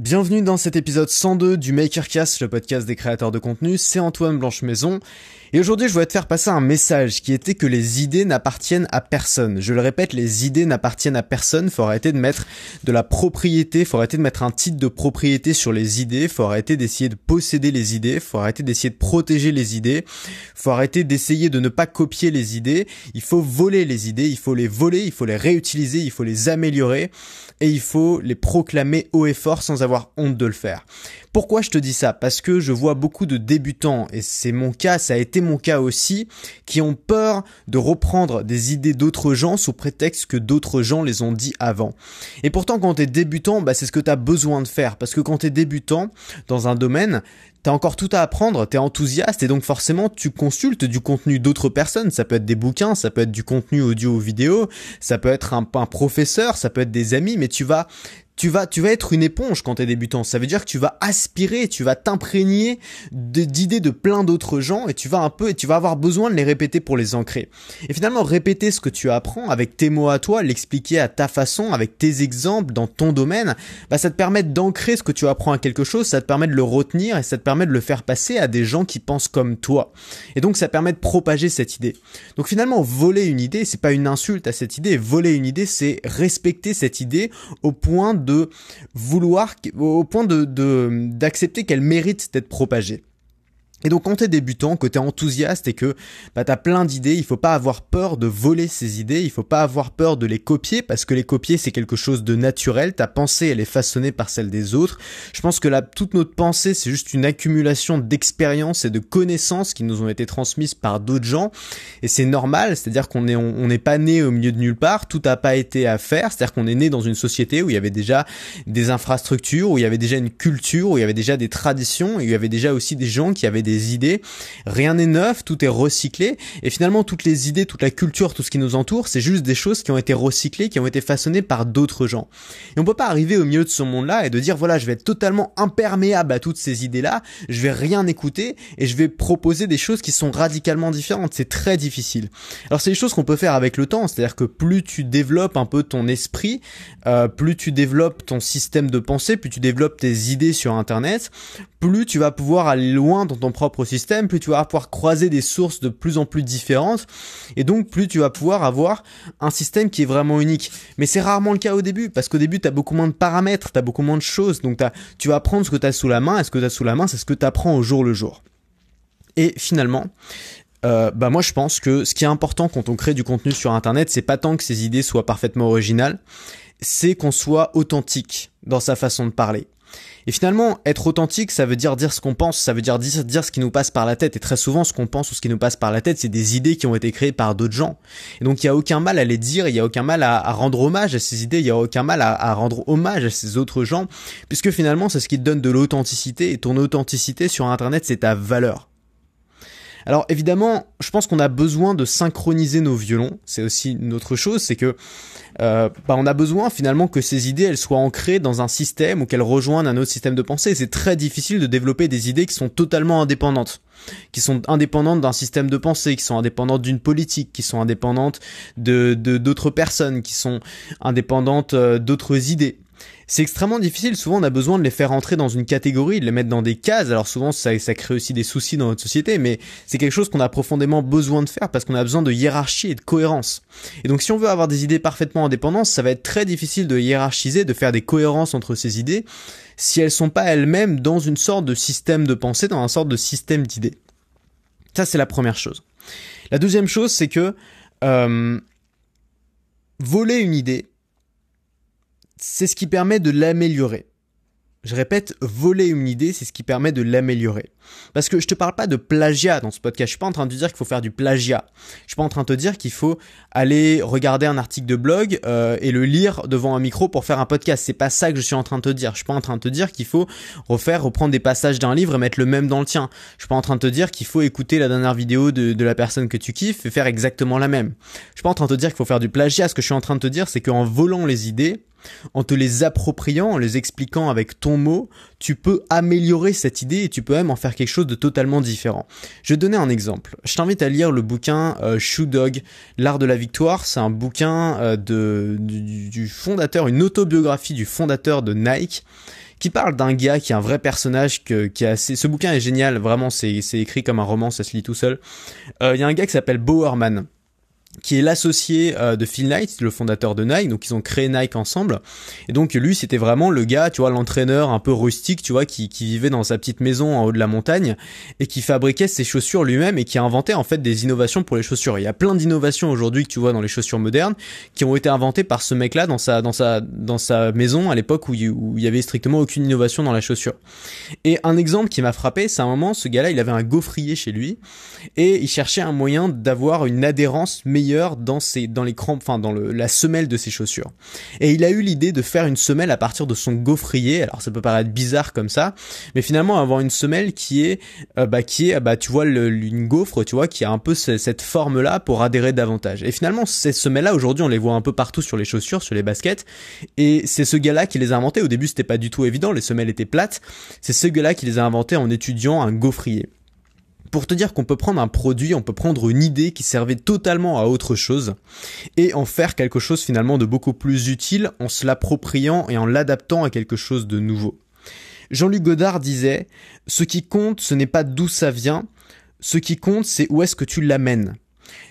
Bienvenue dans cet épisode 102 du MakerCast, le podcast des créateurs de contenu, c'est Antoine Blanche-Maison. Et aujourd'hui, je voulais te faire passer un message qui était que les idées n'appartiennent à personne. Je le répète, les idées n'appartiennent à personne. Faut arrêter de mettre de la propriété, faut arrêter de mettre un titre de propriété sur les idées, faut arrêter d'essayer de posséder les idées, faut arrêter d'essayer de protéger les idées, faut arrêter d'essayer de ne pas copier les idées. Il faut voler les idées, il faut les voler, il faut les réutiliser, il faut les améliorer et il faut les proclamer haut et fort sans avoir honte de le faire. Pourquoi je te dis ça? Parce que je vois beaucoup de débutants, et c'est mon cas, ça a été mon cas aussi, qui ont peur de reprendre des idées d'autres gens sous prétexte que d'autres gens les ont dit avant. Et pourtant, quand t'es débutant, c'est ce que t'as besoin de faire. Parce que quand t'es débutant dans un domaine, t'as encore tout à apprendre, t'es enthousiaste et donc forcément tu consultes du contenu d'autres personnes. Ça peut être des bouquins, ça peut être du contenu audio ou vidéo, ça peut être un professeur, ça peut être des amis, mais tu vas être une éponge quand t'es débutant. Ça veut dire que tu vas aspirer, tu vas t'imprégner d'idées de plein d'autres gens et tu vas avoir besoin de les répéter pour les ancrer. Et finalement, répéter ce que tu apprends avec tes mots à toi, l'expliquer à ta façon, avec tes exemples dans ton domaine, ça te permet d'ancrer ce que tu apprends à quelque chose, ça te permet de le retenir et ça te permet de le faire passer à des gens qui pensent comme toi. Et donc, ça permet de propager cette idée. Donc finalement, voler une idée, c'est pas une insulte à cette idée. Voler une idée, c'est respecter cette idée au point d'accepter qu'elle mérite d'être propagée. Et donc quand t'es débutant, que t'es enthousiaste et que t'as plein d'idées, il faut pas avoir peur de voler ces idées, il faut pas avoir peur de les copier parce que les copier c'est quelque chose de naturel, ta pensée elle est façonnée par celle des autres. Je pense que toute notre pensée c'est juste une accumulation d'expériences et de connaissances qui nous ont été transmises par d'autres gens et c'est normal, c'est-à-dire qu'on n'est pas né au milieu de nulle part, tout n'a pas été à faire, c'est-à-dire qu'on est né dans une société où il y avait déjà des infrastructures, où il y avait déjà une culture, où il y avait déjà des traditions, et où il y avait déjà aussi des gens qui avaient des idées, rien n'est neuf, tout est recyclé et finalement toutes les idées, toute la culture, tout ce qui nous entoure, c'est juste des choses qui ont été recyclées, qui ont été façonnées par d'autres gens. Et on peut pas arriver au milieu de ce monde-là et de dire voilà, je vais être totalement imperméable à toutes ces idées-là, je vais rien écouter et je vais proposer des choses qui sont radicalement différentes, c'est très difficile. Alors c'est des choses qu'on peut faire avec le temps, c'est-à-dire que plus tu développes un peu ton esprit, plus tu développes ton système de pensée, plus tu développes tes idées sur internet, plus tu vas pouvoir aller loin dans ton propre système, plus tu vas pouvoir croiser des sources de plus en plus différentes et donc plus tu vas pouvoir avoir un système qui est vraiment unique. Mais c'est rarement le cas au début parce qu'au début tu as beaucoup moins de paramètres, tu as beaucoup moins de choses, donc tu vas apprendre ce que tu as sous la main et ce que tu as sous la main c'est ce que tu apprends au jour le jour. Et finalement, moi je pense que ce qui est important quand on crée du contenu sur internet, c'est pas tant que ces idées soient parfaitement originales, c'est qu'on soit authentique dans sa façon de parler. Et finalement, être authentique, ça veut dire ce qu'on pense, ça veut dire ce qui nous passe par la tête. Et très souvent, ce qu'on pense ou ce qui nous passe par la tête, c'est des idées qui ont été créées par d'autres gens. Et donc, il n'y a aucun mal à les dire, il n'y a aucun mal à rendre hommage à ces idées, il n'y a aucun mal à rendre hommage à ces autres gens, puisque finalement, c'est ce qui te donne de l'authenticité. Et ton authenticité sur Internet, c'est ta valeur. Alors évidemment, je pense qu'on a besoin de synchroniser nos violons. C'est aussi une autre chose, c'est que on a besoin finalement que ces idées elles soient ancrées dans un système ou qu'elles rejoignent un autre système de pensée. C'est très difficile de développer des idées qui sont totalement indépendantes, qui sont indépendantes d'un système de pensée, qui sont indépendantes d'une politique, qui sont indépendantes d'autres personnes, qui sont indépendantes d'autres idées. C'est extrêmement difficile, souvent on a besoin de les faire entrer dans une catégorie, de les mettre dans des cases, alors souvent ça crée aussi des soucis dans notre société, mais c'est quelque chose qu'on a profondément besoin de faire parce qu'on a besoin de hiérarchie et de cohérence. Et donc si on veut avoir des idées parfaitement indépendantes, ça va être très difficile de hiérarchiser, de faire des cohérences entre ces idées, si elles sont pas elles-mêmes dans une sorte de système de pensée, dans une sorte de système d'idées. Ça c'est la première chose. La deuxième chose c'est que voler une idée, c'est ce qui permet de l'améliorer. Je répète, voler une idée, c'est ce qui permet de l'améliorer. Parce que je te parle pas de plagiat dans ce podcast. Je suis pas en train de te dire qu'il faut faire du plagiat. Je suis pas en train de te dire qu'il faut aller regarder un article de blog et le lire devant un micro pour faire un podcast. C'est pas ça que je suis en train de te dire. Je suis pas en train de te dire qu'il faut reprendre des passages d'un livre et mettre le même dans le tien. Je suis pas en train de te dire qu'il faut écouter la dernière vidéo de la personne que tu kiffes et faire exactement la même. Je suis pas en train de te dire qu'il faut faire du plagiat. Ce que je suis en train de te dire, c'est qu'en volant les idées, En te les appropriant, en les expliquant avec ton mot, tu peux améliorer cette idée et tu peux même en faire quelque chose de totalement différent. Je vais te donner un exemple. Je t'invite à lire le bouquin Shoe Dog, l'art de la victoire. C'est un bouquin du fondateur, une autobiographie du fondateur de Nike, qui parle d'un gars qui est un vrai personnage qui est assez... Ce bouquin est génial, vraiment, c'est écrit comme un roman, ça se lit tout seul. Il y a un gars qui s'appelle Bowerman, qui est l'associé de Phil Knight, le fondateur de Nike, donc ils ont créé Nike ensemble, et donc lui c'était vraiment le gars, tu vois, l'entraîneur un peu rustique, tu vois, qui vivait dans sa petite maison en haut de la montagne, et qui fabriquait ses chaussures lui-même, et qui a inventé en fait des innovations pour les chaussures. Il y a plein d'innovations aujourd'hui que tu vois dans les chaussures modernes, qui ont été inventées par ce mec-là dans sa maison à l'époque où il y avait strictement aucune innovation dans la chaussure. Et un exemple qui m'a frappé, c'est à un moment, ce gars-là, il avait un gaufrier chez lui, et il cherchait un moyen d'avoir une adhérence meilleure dans les crampes, enfin dans la semelle de ses chaussures. Et il a eu l'idée de faire une semelle à partir de son gaufrier. Alors ça peut paraître bizarre comme ça, mais finalement avoir une semelle qui est tu vois une gaufre, tu vois, qui a un peu cette forme-là pour adhérer davantage. Et finalement ces semelles-là aujourd'hui on les voit un peu partout sur les chaussures, sur les baskets. Et c'est ce gars-là qui les a inventées. Au début c'était pas du tout évident, les semelles étaient plates. C'est ce gars-là qui les a inventées en étudiant un gaufrier. Pour te dire qu'on peut prendre un produit, on peut prendre une idée qui servait totalement à autre chose et en faire quelque chose finalement de beaucoup plus utile en se l'appropriant et en l'adaptant à quelque chose de nouveau. Jean-Luc Godard disait « Ce qui compte, ce n'est pas d'où ça vient, ce qui compte, c'est où est-ce que tu l'amènes ».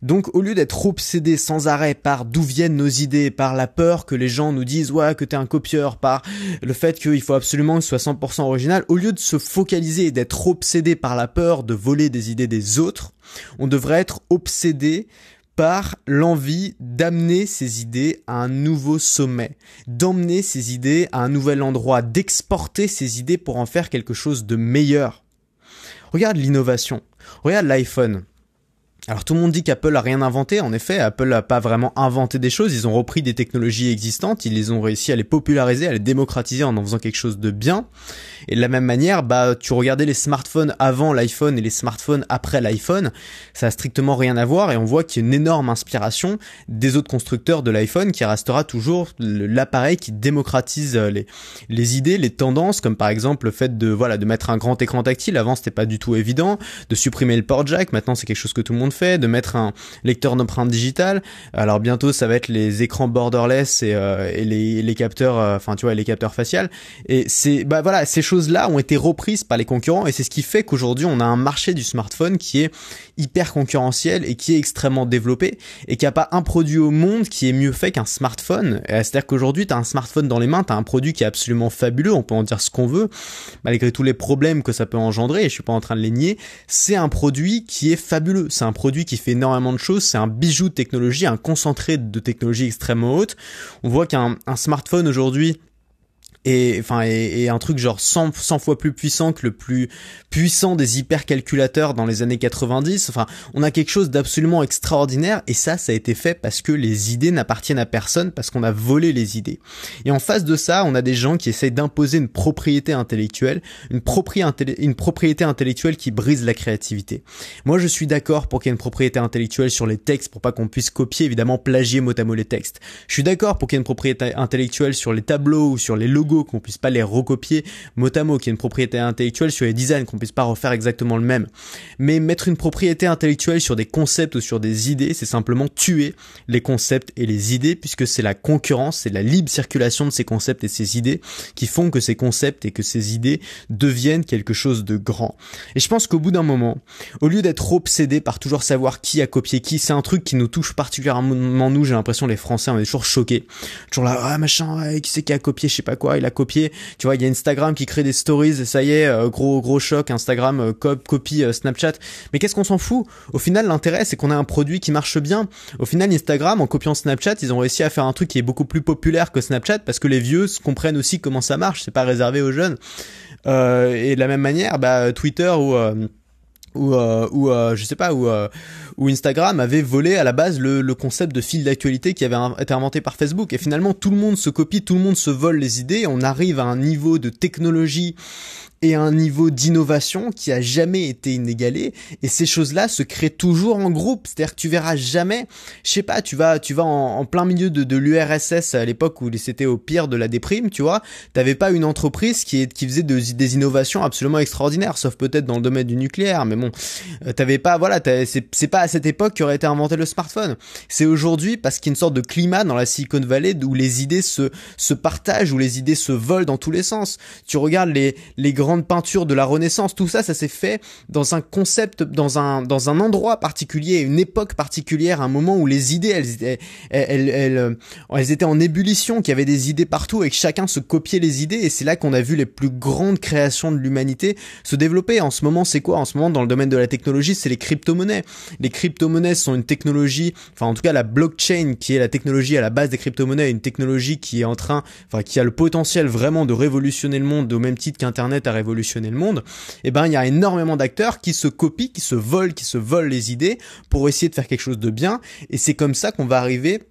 Donc au lieu d'être obsédé sans arrêt par d'où viennent nos idées, par la peur que les gens nous disent ouais que t'es un copieur, par le fait qu'il faut absolument que ce soit 100% original, au lieu de se focaliser et d'être obsédé par la peur de voler des idées des autres, on devrait être obsédé par l'envie d'amener ces idées à un nouveau sommet, d'emmener ces idées à un nouvel endroit, d'exporter ces idées pour en faire quelque chose de meilleur. Regarde l'innovation, regarde l'iPhone. Alors tout le monde dit qu'Apple a rien inventé. En effet, Apple n'a pas vraiment inventé des choses. Ils ont repris des technologies existantes, ils les ont réussi à les populariser, à les démocratiser en faisant quelque chose de bien. Et de la même manière, tu regardais les smartphones avant l'iPhone et les smartphones après l'iPhone, ça a strictement rien à voir et on voit qu'il y a une énorme inspiration des autres constructeurs de l'iPhone qui restera toujours l'appareil qui démocratise les idées, les tendances, comme par exemple le fait de mettre un grand écran tactile. Avant c'était pas du tout évident, de supprimer le port jack, maintenant c'est quelque chose que tout le monde fait, de mettre un lecteur d'empreintes digitales. Alors bientôt ça va être les écrans borderless et les capteurs, les capteurs faciales. Et ces choses-là ont été reprises par les concurrents et c'est ce qui fait qu'aujourd'hui on a un marché du smartphone qui est hyper concurrentiel et qui est extrêmement développé et qui a pas un produit au monde qui est mieux fait qu'un smartphone. C'est-à-dire qu'aujourd'hui t'as un smartphone dans les mains, t'as un produit qui est absolument fabuleux, on peut en dire ce qu'on veut, malgré tous les problèmes que ça peut engendrer et je suis pas en train de les nier. C'est un produit qui est fabuleux, c'est un produit qui fait énormément de choses, c'est un bijou de technologie, un concentré de technologie extrêmement haute. On voit qu'un smartphone aujourd'hui et un truc genre 100 fois plus puissant que le plus puissant des hypercalculateurs dans les années 90. Enfin, on a quelque chose d'absolument extraordinaire et ça a été fait parce que les idées n'appartiennent à personne, parce qu'on a volé les idées. Et en face de ça, on a des gens qui essayent d'imposer une propriété intellectuelle, une propriété intellectuelle qui brise la créativité. Moi, je suis d'accord pour qu'il y ait une propriété intellectuelle sur les textes pour pas qu'on puisse copier, évidemment, plagier mot à mot les textes. Je suis d'accord pour qu'il y ait une propriété intellectuelle sur les tableaux ou sur les logos, qu'on puisse pas les recopier mot à mot, qu'il y ait une propriété intellectuelle sur les designs, qu'on puisse pas refaire exactement le même. Mais mettre une propriété intellectuelle sur des concepts ou sur des idées, c'est simplement tuer les concepts et les idées, puisque c'est la concurrence, c'est la libre circulation de ces concepts et ces idées qui font que ces concepts et que ces idées deviennent quelque chose de grand. Et je pense qu'au bout d'un moment, au lieu d'être obsédé par toujours savoir qui a copié qui, c'est un truc qui nous touche particulièrement nous, j'ai l'impression les Français, on est toujours choqués. Toujours là, ah machin, ouais, qui c'est qui a copié, je sais pas quoi, il a copié, tu vois, il y a Instagram qui crée des stories et ça y est, gros choc, Instagram copie Snapchat. Mais qu'est-ce qu'on s'en fout? Au final, l'intérêt, c'est qu'on a un produit qui marche bien. Au final, Instagram, en copiant Snapchat, ils ont réussi à faire un truc qui est beaucoup plus populaire que Snapchat parce que les vieux comprennent aussi comment ça marche, c'est pas réservé aux jeunes. Et de la même manière, Twitter ou je sais pas, où Instagram avait volé à la base le concept de fil d'actualité qui avait été inventé par Facebook. Et finalement, tout le monde se copie, tout le monde se vole les idées. On arrive à un niveau de technologie et un niveau d'innovation qui a jamais été inégalé, et ces choses-là se créent toujours en groupe. C'est-à-dire que tu verras jamais, je sais pas, tu vas en plein milieu de l'URSS à l'époque où c'était au pire de la déprime, tu vois, t'avais pas une entreprise qui faisait des innovations absolument extraordinaires, sauf peut-être dans le domaine du nucléaire, mais bon, t'avais pas, voilà, c'est pas à cette époque qu'aurait été inventé le smartphone. C'est aujourd'hui parce qu'il y a une sorte de climat dans la Silicon Valley où les idées se partagent, où les idées se volent dans tous les sens. Tu regardes les grandes peintures de la Renaissance, tout ça s'est fait dans un concept, dans un endroit particulier, une époque particulière, un moment où les idées, elles étaient en ébullition, qu'il y avait des idées partout et que chacun se copiait les idées, et c'est là qu'on a vu les plus grandes créations de l'humanité se développer. En ce moment, c'est quoi? En ce moment, dans le domaine de la technologie, c'est les crypto-monnaies. Les crypto-monnaies sont une technologie, enfin en tout cas la blockchain, qui est la technologie à la base des crypto-monnaies, une technologie qui est qui a le potentiel vraiment de révolutionner le monde au même titre qu'Internet a révolutionner le monde. Et ben il y a énormément d'acteurs qui se copient, qui se volent les idées pour essayer de faire quelque chose de bien, et c'est comme ça qu'on va arriver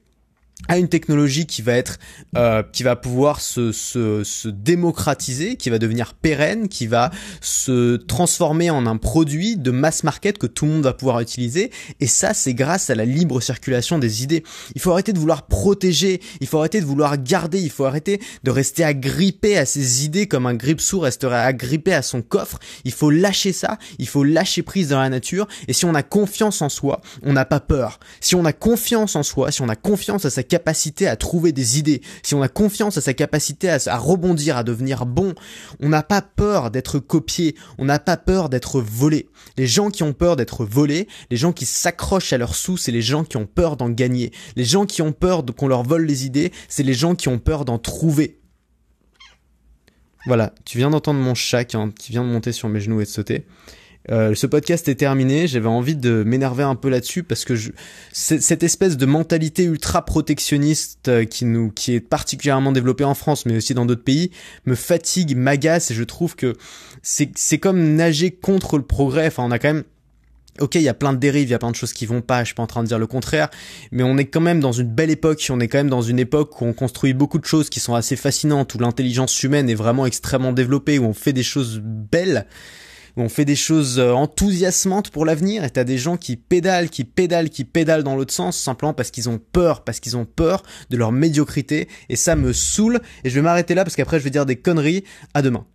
à une technologie qui va pouvoir se démocratiser, qui va devenir pérenne, qui va se transformer en un produit de mass market que tout le monde va pouvoir utiliser. Et ça, c'est grâce à la libre circulation des idées. Il faut arrêter de vouloir protéger, il faut arrêter de vouloir garder, il faut arrêter de rester agrippé à ses idées comme un grippe-sous resterait agrippé à son coffre. Il faut lâcher ça, il faut lâcher prise dans la nature. Et si on a confiance en soi, on n'a pas peur. Si on a confiance en soi, si on a confiance à sa capacité à trouver des idées, si on a confiance à sa capacité à rebondir, à devenir bon, on n'a pas peur d'être copié, on n'a pas peur d'être volé. Les gens qui ont peur d'être volés, les gens qui s'accrochent à leurs sous, c'est les gens qui ont peur d'en gagner. Les gens qui ont peur qu'on leur vole les idées, c'est les gens qui ont peur d'en trouver. Voilà, tu viens d'entendre mon chat qui vient de monter sur mes genoux et de sauter. Ce podcast est terminé, j'avais envie de m'énerver un peu là-dessus parce que cette espèce de mentalité ultra protectionniste qui est particulièrement développée en France mais aussi dans d'autres pays me fatigue, m'agace, et je trouve que c'est comme nager contre le progrès. Enfin, on a quand même, ok, il y a plein de dérives, il y a plein de choses qui vont pas, je suis pas en train de dire le contraire, mais on est quand même dans une belle époque, on est quand même dans une époque où on construit beaucoup de choses qui sont assez fascinantes, où l'intelligence humaine est vraiment extrêmement développée, où on fait des choses belles, où on fait des choses enthousiasmantes pour l'avenir, et t'as des gens qui pédalent dans l'autre sens, simplement parce qu'ils ont peur de leur médiocrité, et ça me saoule, et je vais m'arrêter là parce qu'après je vais dire des conneries. À demain.